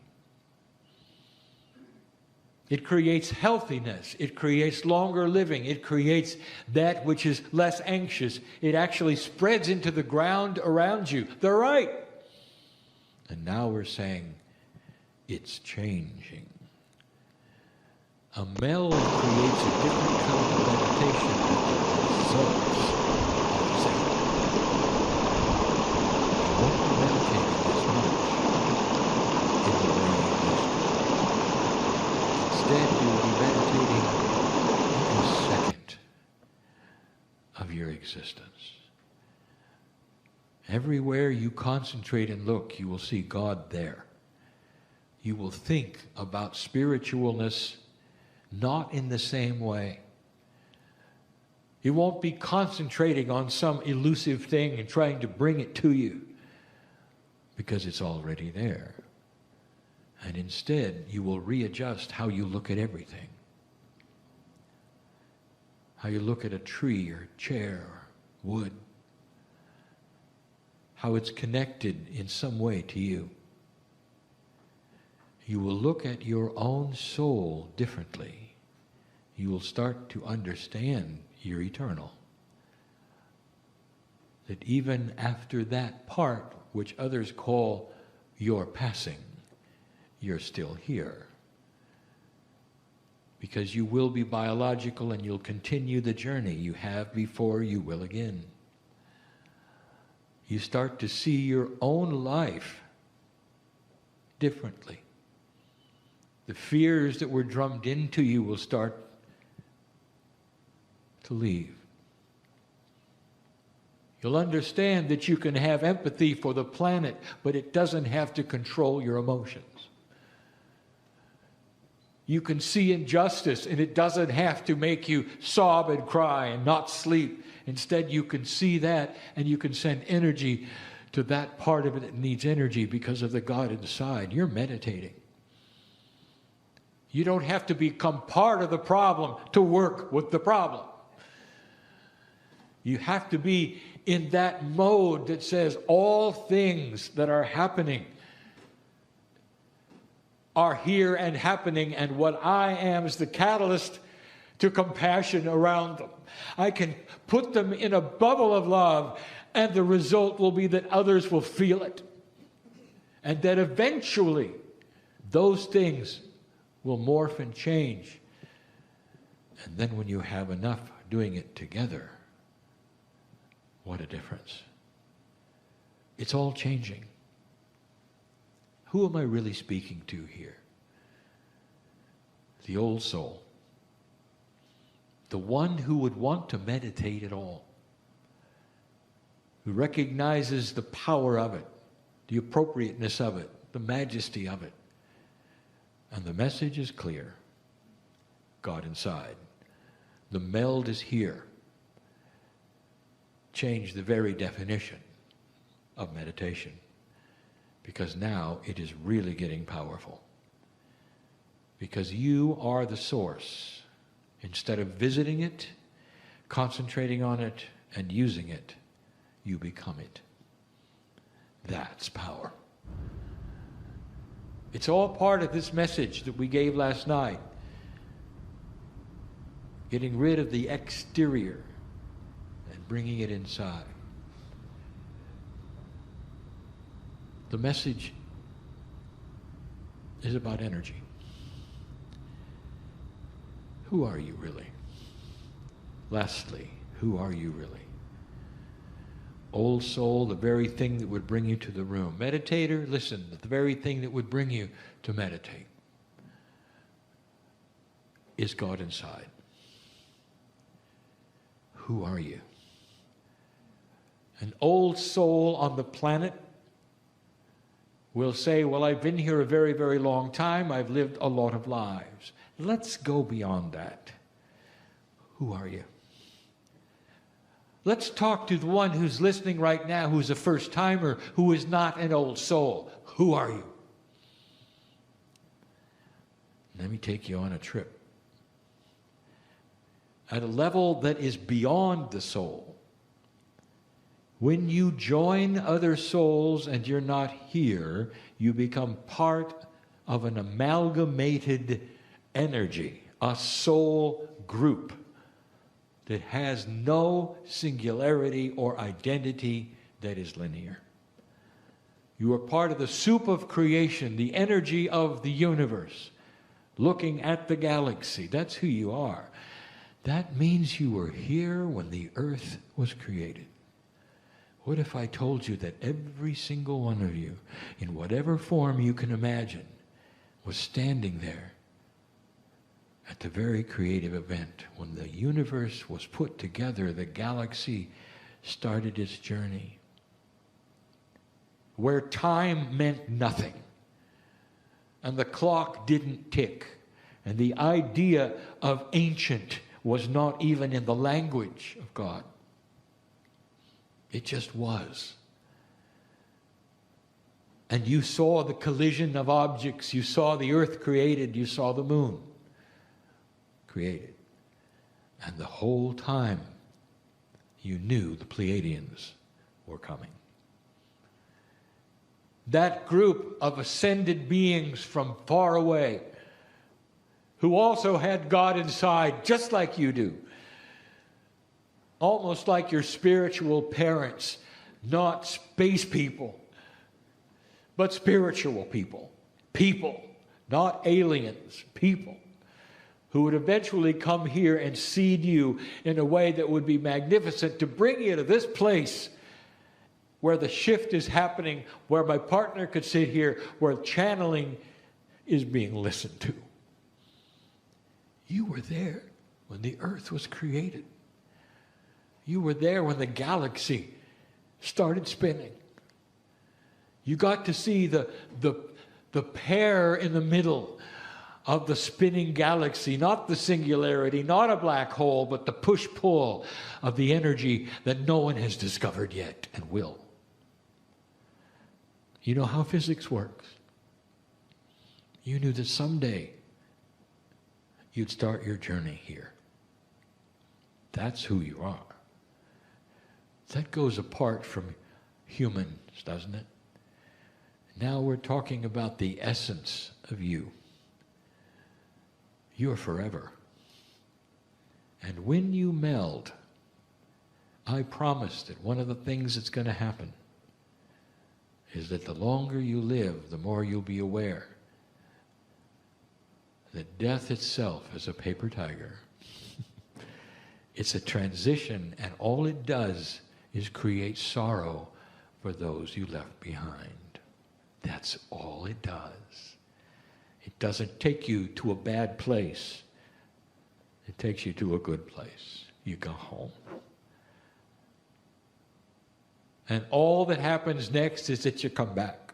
It creates healthiness. It creates longer living. It creates that which is less anxious. It actually spreads into the ground around you. They're right. And now we're saying it's changing. A meld creates a different kind of meditation, but the results are the same. You won't be meditating as much in the way you used to. Instead, you will be meditating every second of your existence. Everywhere you concentrate and look, you will see God there. You will think about spiritualness not in the same way. You won't be concentrating on some elusive thing and trying to bring it to you, because it's already there. And instead, you will readjust how you look at everything. How you look at a tree or chair or wood. How it's connected in some way to you. You will look at your own soul differently. You will start to understand you're eternal. That even after that part, which others call your passing, you're still here. Because you will be biological and you'll continue the journey you have before you will again. You start to see your own life differently. The fears that were drummed into you will start to leave. You'll understand that you can have empathy for the planet, but it doesn't have to control your emotions. You can see injustice, and it doesn't have to make you sob and cry and not sleep. Instead, you can see that, and you can send energy to that part of it that needs energy because of the God inside. You're meditating. You don't have to become part of the problem to work with the problem. You have to be in that mode that says all things that are happening are here and happening, and what I am is the catalyst to compassion around them. I can put them in a bubble of love, and the result will be that others will feel it. And that eventually those things will morph and change. And then when you have enough doing it together, what a difference. It's all changing. Who am I really speaking to here? The old soul. The one who would want to meditate at all. Who recognizes the power of it, the appropriateness of it, the majesty of it. And the message is clear. God inside. The meld is here. Change the very definition of meditation, because now it is really getting powerful. Because you are the source. Instead of visiting it, concentrating on it, and using it, you become it. That's power. It's all part of this message that we gave last night. Getting rid of the exterior and bringing it inside. The message is about energy. Who are you really? Lastly, who are you really? Old soul, the very thing that would bring you to the room. Meditator, listen, the very thing that would bring you to meditate is God inside. Who are you? An old soul on the planet will say, well, I've been here a very, very long time. I've lived a lot of lives. Let's go beyond that. Who are you? Let's talk to the one who's listening right now, who's a first-timer, who is not an old soul. Who are you? Let me take you on a trip. At a level that is beyond the soul. When you join other souls and you're not here, you become part of an amalgamated energy, a soul group that has no singularity or identity that is linear. You are part of the soup of creation, the energy of the universe, looking at the galaxy. That's who you are. That means you were here when the earth was created. What if I told you that every single one of you, in whatever form you can imagine, was standing there at the very creative event when the universe was put together, the galaxy started its journey, where time meant nothing, and the clock didn't tick, and the idea of ancient was not even in the language of God. It just was. And you saw the collision of objects. You saw the earth created. You saw the moon created. And the whole time, you knew the Pleiadians were coming. That group of ascended beings from far away, who also had God inside, just like you do, almost like your spiritual parents, not space people, but spiritual people. People, not aliens, people, who would eventually come here and seed you in a way that would be magnificent to bring you to this place where the shift is happening, where my partner could sit here, where channeling is being listened to. You were there when the earth was created. You were there when the galaxy started spinning. You got to see the pair in the middle of the spinning galaxy, not the singularity, not a black hole, but the push-pull of the energy that no one has discovered yet and will. You know how physics works. You knew that someday you'd start your journey here. That's who you are. That goes apart from humans, doesn't it? Now we're talking about the essence of you. You're forever. And when you meld, I promise that one of the things that's going to happen is that the longer you live, the more you'll be aware that death itself is a paper tiger. It's a transition, and all it does is create sorrow for those you left behind. That's all it does. It doesn't take you to a bad place. It takes you to a good place. You go home. And all that happens next is that you come back.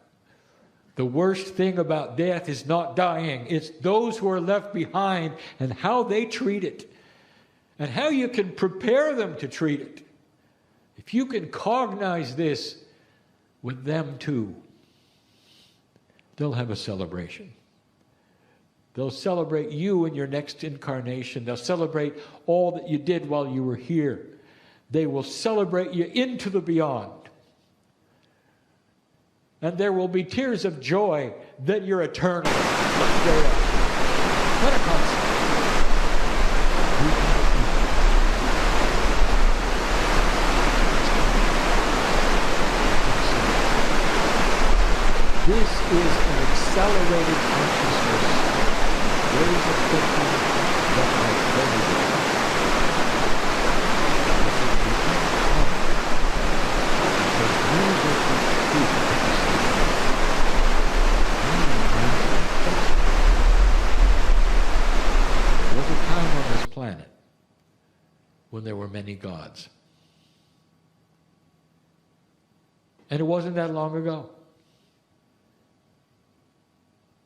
The worst thing about death is not dying. It's those who are left behind and how they treat it. And how you can prepare them to treat it. If you can cognize this with them too, they'll have a celebration. They'll celebrate you in your next incarnation. They'll celebrate all that you did while you were here. They will celebrate you into the beyond. And there will be tears of joy that you're eternal. What a concept. This is an accelerated consciousness. Ways of thinking that are very different. There was a time on this planet when there were many gods. And it wasn't that long ago.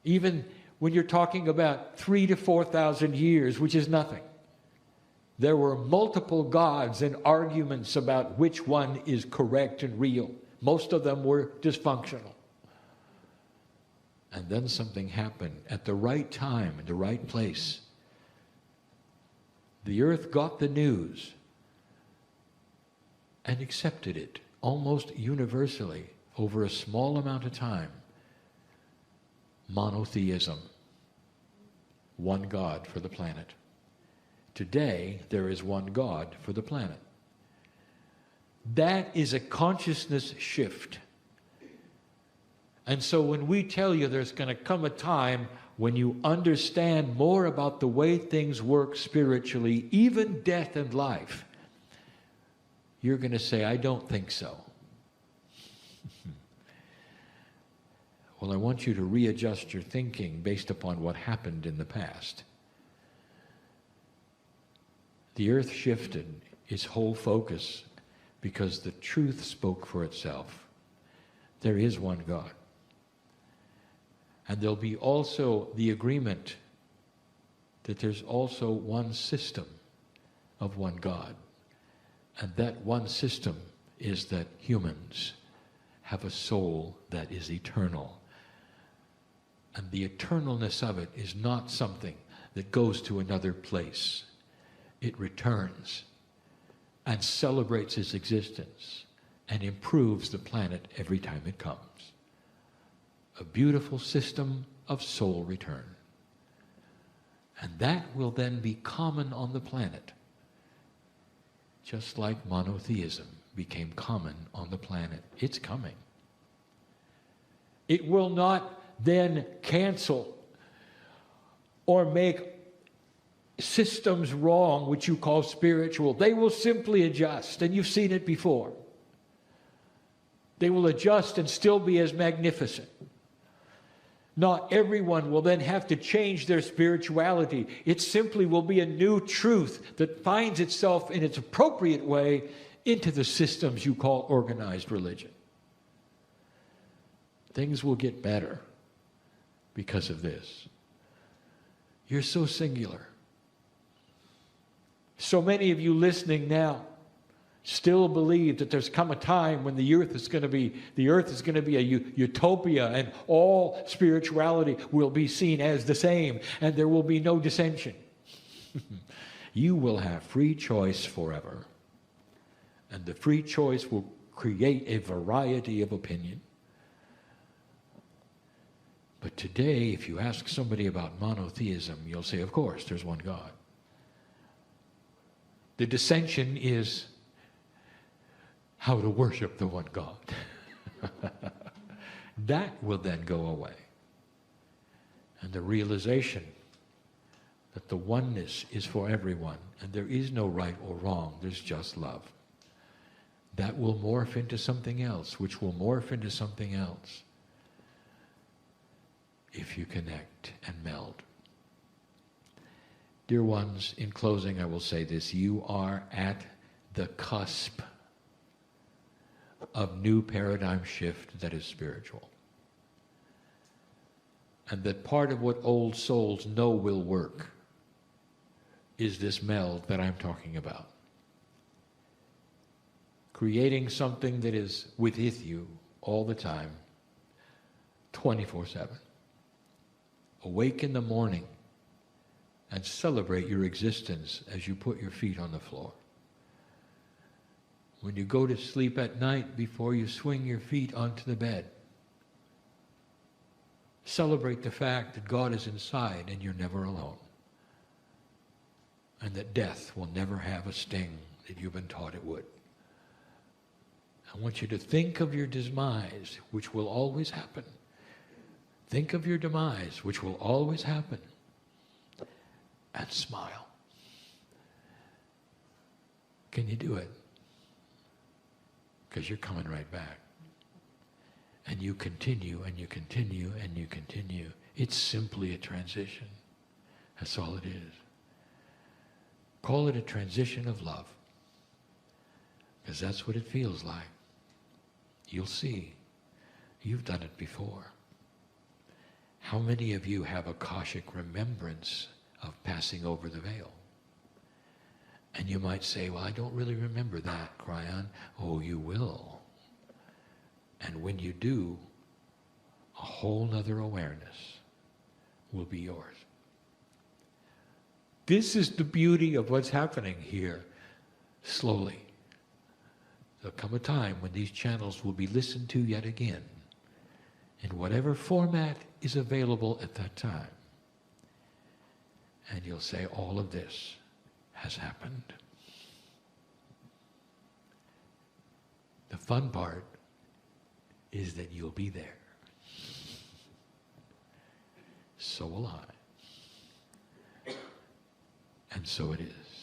Even when you're talking about 3,000 to 4,000 years, which is nothing, there were multiple gods and arguments about which one is correct and real. Most of them were dysfunctional. And then something happened at the right time, in the right place. The earth got the news and accepted it almost universally over a small amount of time. Monotheism. One God for the planet. Today, there is one God for the planet. That is a consciousness shift. And so when we tell you there's going to come a time when you understand more about the way things work spiritually, even death and life, you're going to say, I don't think so. Well, I want you to readjust your thinking based upon what happened in the past. The earth shifted its whole focus because the truth spoke for itself. There is one God. And there'll be also the agreement that there's also one system of one God. And that one system is that humans have a soul that is eternal. And the eternalness of it is not something that goes to another place. It returns and celebrates its existence and improves the planet every time it comes. A beautiful system of soul return. And that will then be common on the planet, just like monotheism became common on the planet. It's coming. It will not then cancel or make systems wrong, which you call spiritual. They will simply adjust, and you've seen it before. They will adjust and still be as magnificent. Not everyone will then have to change their spirituality. It simply will be a new truth that finds itself in its appropriate way into the systems you call organized religion. Things will get better because of this. You're so singular. So many of you listening now still believe that there's come a time when the earth is going to be a utopia, and all spirituality will be seen as the same, and there will be no dissension. You will have free choice forever. And the free choice will create a variety of opinion. But today, if you ask somebody about monotheism, you'll say, of course, there's one God. The dissension is how to worship the one God. That will then go away. And the realization that the oneness is for everyone, and there is no right or wrong, there's just love. That will morph into something else, which will morph into something else, if you connect and meld. Dear ones, in closing I will say this: you are at the cusp of new paradigm shift that is spiritual. And that part of what old souls know will work is this meld that I'm talking about. Creating something that is with you all the time, 24/7. Awake in the morning and celebrate your existence as you put your feet on the floor. When you go to sleep at night, before you swing your feet onto the bed, celebrate the fact that God is inside and you're never alone. And that death will never have a sting that you've been taught it would. I want you to think of your demise, which will always happen. Think of your demise, which will always happen, and smile. Can you do it? Because you're coming right back. And you continue, and you continue, and you continue. It's simply a transition. That's all it is. Call it a transition of love. Because that's what it feels like. You'll see. You've done it before. How many of you have a Akashic remembrance of passing over the veil? And you might say, well, I don't really remember that, Kryon. Oh, you will. And when you do, a whole nother awareness will be yours. This is the beauty of what's happening here, slowly. There'll come a time when these channels will be listened to yet again, in whatever format is available at that time. And you'll say, all of this has happened. The fun part is that you'll be there. so will I. And so it is.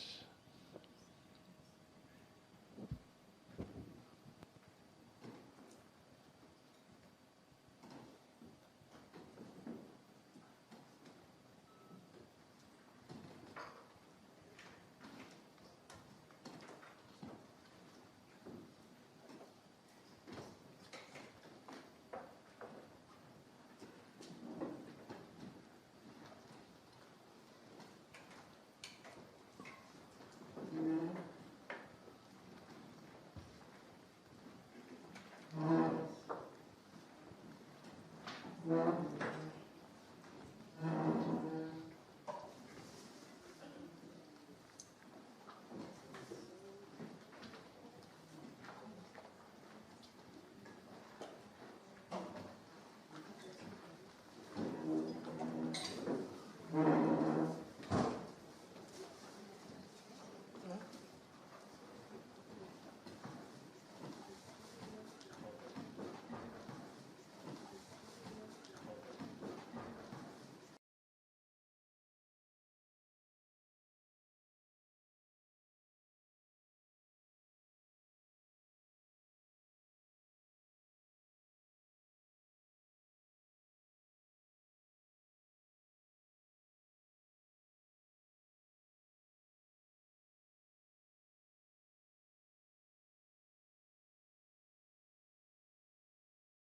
Yeah.